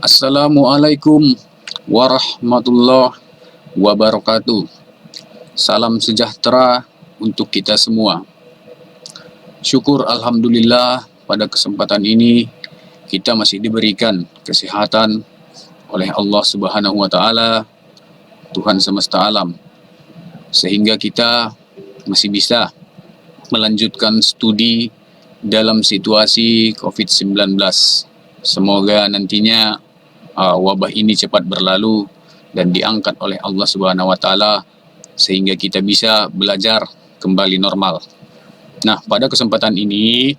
Assalamualaikum warahmatullahi wabarakatuh. Salam sejahtera untuk kita semua. Syukur Alhamdulillah pada kesempatan ini kita masih diberikan kesehatan oleh Allah Subhanahu wa Ta'ala, Tuhan semesta alam, sehingga kita masih bisa melanjutkan studi dalam situasi COVID-19. Semoga nantinya wabah ini cepat berlalu dan diangkat oleh Allah Subhanahu wa Ta'ala sehingga kita bisa belajar kembali normal. Nah, pada kesempatan ini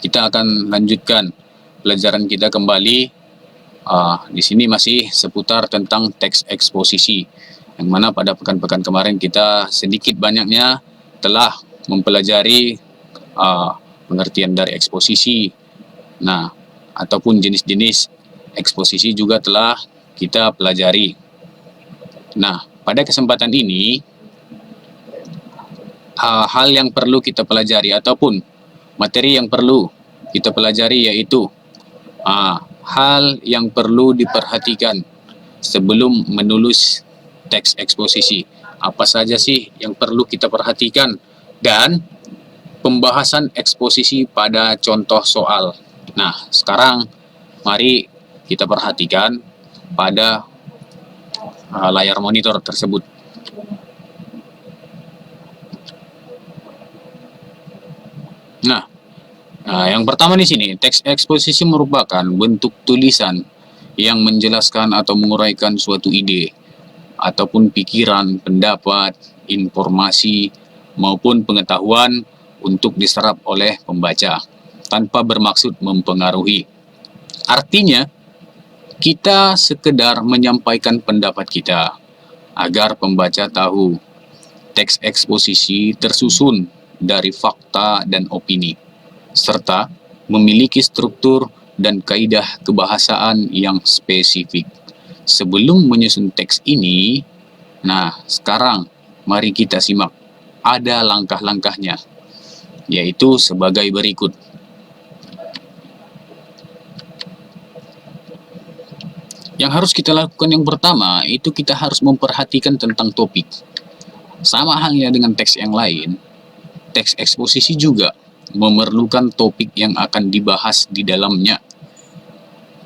kita akan lanjutkan pelajaran kita kembali. Di sini masih seputar tentang teks eksposisi, yang mana pada pekan-pekan kemarin kita sedikit banyaknya telah mempelajari pengertian dari eksposisi. Nah, ataupun jenis-jenis eksposisi juga telah kita pelajari. Nah, pada kesempatan ini hal yang perlu kita pelajari ataupun materi yang perlu kita pelajari yaitu hal yang perlu diperhatikan sebelum menulis teks eksposisi. Apa saja sih yang perlu kita perhatikan dan pembahasan eksposisi pada contoh soal. Nah, sekarang mari kita perhatikan pada layar monitor tersebut. Nah, yang pertama di sini, teks eksposisi merupakan bentuk tulisan yang menjelaskan atau menguraikan suatu ide ataupun pikiran, pendapat, informasi maupun pengetahuan untuk diserap oleh pembaca tanpa bermaksud mempengaruhi. Artinya, kita sekedar menyampaikan pendapat kita agar pembaca tahu. Teks eksposisi tersusun dari fakta dan opini, serta memiliki struktur dan kaidah kebahasaan yang spesifik. Sebelum menyusun teks ini, nah sekarang mari kita simak. Ada langkah-langkahnya, yaitu sebagai berikut. Yang harus kita lakukan yang pertama, itu kita harus memperhatikan tentang topik. Sama halnya dengan teks yang lain, teks eksposisi juga memerlukan topik yang akan dibahas di dalamnya.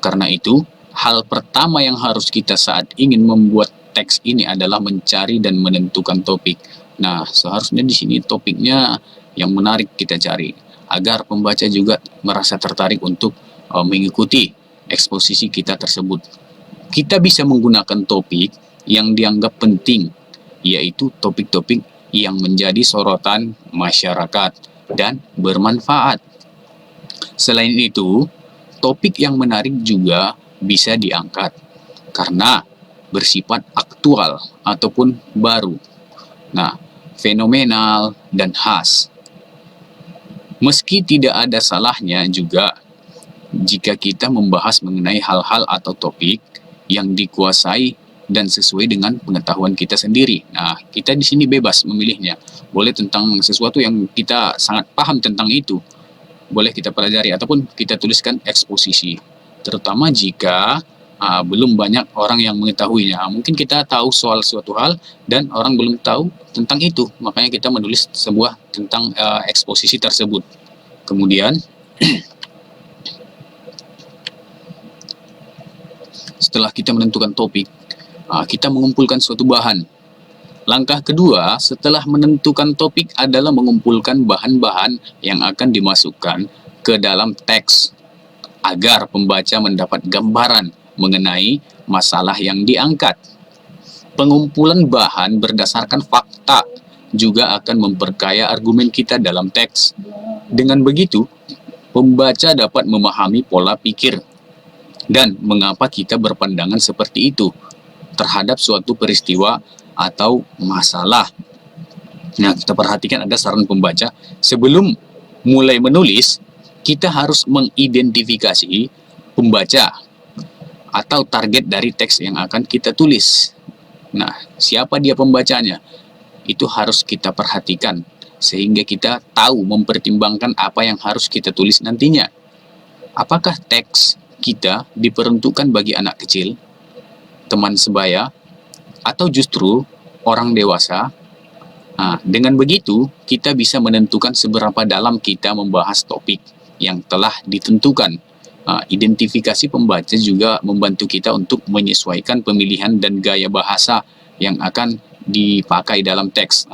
Karena itu, hal pertama yang harus kita saat ingin membuat teks ini adalah mencari dan menentukan topik. Nah, seharusnya di sini topiknya yang menarik kita cari, agar pembaca juga merasa tertarik untuk mengikuti eksposisi kita tersebut. Kita bisa menggunakan topik yang dianggap penting, yaitu topik-topik yang menjadi sorotan masyarakat dan bermanfaat. Selain itu, topik yang menarik juga bisa diangkat karena bersifat aktual ataupun baru. Nah, fenomenal dan khas. Meski tidak ada salahnya juga jika kita membahas mengenai hal-hal atau topik yang dikuasai dan sesuai dengan pengetahuan kita sendiri. Nah, kita di sini bebas memilihnya. Boleh tentang sesuatu yang kita sangat paham tentang itu, boleh kita pelajari ataupun kita tuliskan eksposisi. Terutama jika belum banyak orang yang mengetahuinya. Mungkin kita tahu soal suatu hal dan orang belum tahu tentang itu. Makanya kita menulis sebuah tentang eksposisi tersebut. Kemudian setelah kita menentukan topik, kita mengumpulkan suatu bahan. Langkah kedua setelah menentukan topik adalah mengumpulkan bahan-bahan yang akan dimasukkan ke dalam teks agar pembaca mendapat gambaran mengenai masalah yang diangkat. Pengumpulan bahan berdasarkan fakta juga akan memperkaya argumen kita dalam teks. Dengan begitu, pembaca dapat memahami pola pikir dan mengapa kita berpandangan seperti itu terhadap suatu peristiwa atau masalah. Nah, kita perhatikan ada saran pembaca. Sebelum mulai menulis, kita harus mengidentifikasi pembaca atau target dari teks yang akan kita tulis. Nah, siapa dia pembacanya? Itu harus kita perhatikan sehingga kita tahu mempertimbangkan apa yang harus kita tulis nantinya. Apakah teks kita diperuntukkan bagi anak kecil, teman sebaya, atau justru orang dewasa? Nah, dengan begitu, kita bisa menentukan seberapa dalam kita membahas topik yang telah ditentukan. Identifikasi pembaca juga membantu kita untuk menyesuaikan pemilihan dan gaya bahasa yang akan dipakai dalam teks.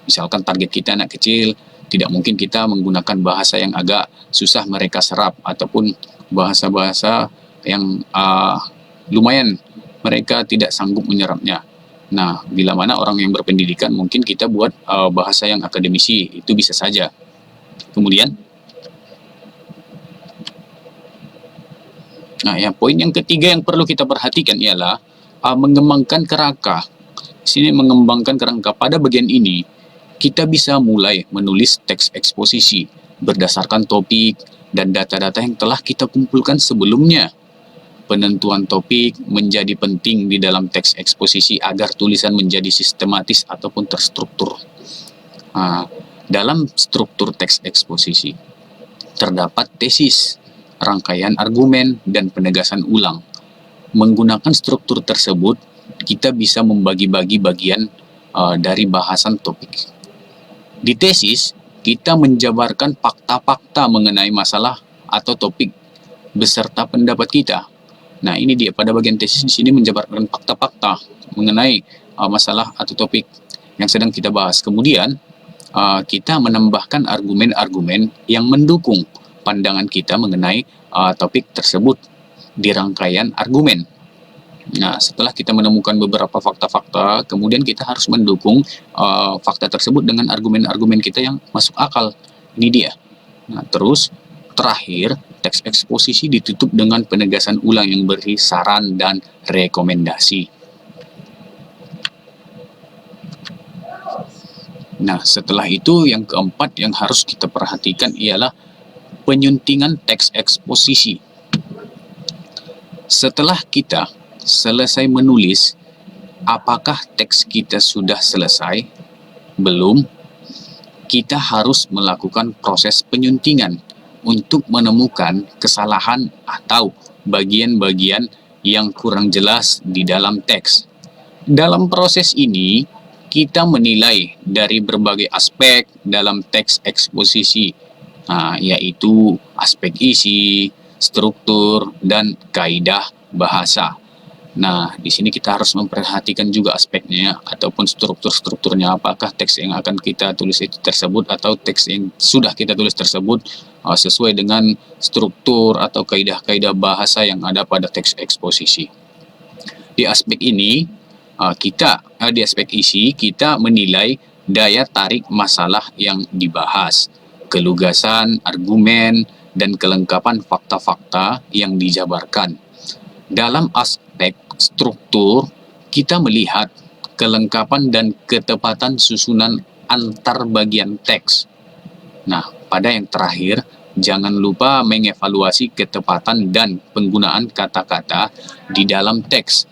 Misalkan target kita anak kecil, tidak mungkin kita menggunakan bahasa yang agak susah mereka serap, ataupun bahasa-bahasa yang lumayan mereka tidak sanggup menyerapnya. Nah, bila mana orang yang berpendidikan, mungkin kita buat bahasa yang akademisi, itu bisa saja. Kemudian, poin yang ketiga yang perlu kita perhatikan ialah mengembangkan kerangka. Di sini mengembangkan kerangka. Pada bagian ini, kita bisa mulai menulis teks eksposisi berdasarkan topik dan data-data yang telah kita kumpulkan sebelumnya. Penentuan topik menjadi penting di dalam teks eksposisi agar tulisan menjadi sistematis ataupun terstruktur. Dalam struktur teks eksposisi terdapat tesis, rangkaian argumen, dan penegasan ulang. Menggunakan struktur tersebut, kita bisa membagi-bagi bagian dari bahasan topik. Di tesis, kita menjabarkan fakta-fakta mengenai masalah atau topik beserta pendapat kita. Nah, ini dia, pada bagian tesis di sini menjabarkan fakta-fakta mengenai masalah atau topik yang sedang kita bahas. Kemudian, kita menambahkan argumen-argumen yang mendukung pandangan kita mengenai topik tersebut di rangkaian argumen. Nah, setelah kita menemukan beberapa fakta-fakta, kemudian kita harus mendukung fakta tersebut dengan argumen-argumen kita yang masuk akal. Ini dia. Nah, terus terakhir, teks eksposisi ditutup dengan penegasan ulang yang beri saran dan rekomendasi. Nah, setelah itu yang keempat yang harus kita perhatikan ialah penyuntingan teks eksposisi. Setelah kita selesai menulis, apakah teks kita sudah selesai? Belum. Kita harus melakukan proses penyuntingan untuk menemukan kesalahan atau bagian-bagian yang kurang jelas di dalam teks. Dalam proses ini, kita menilai dari berbagai aspek dalam teks eksposisi, yaitu aspek isi, struktur, dan kaidah bahasa. Nah, di sini kita harus memperhatikan juga aspeknya ataupun strukturnya, apakah teks yang akan kita tulis itu tersebut atau teks yang sudah kita tulis tersebut sesuai dengan struktur atau kaidah-kaidah bahasa yang ada pada teks eksposisi. Di aspek ini, di aspek isi, kita menilai daya tarik masalah yang dibahas, kelugasan, argumen, dan kelengkapan fakta-fakta yang dijabarkan. Dalam aspek struktur, kita melihat kelengkapan dan ketepatan susunan antar bagian teks. Nah, pada yang terakhir, jangan lupa mengevaluasi ketepatan dan penggunaan kata-kata di dalam teks.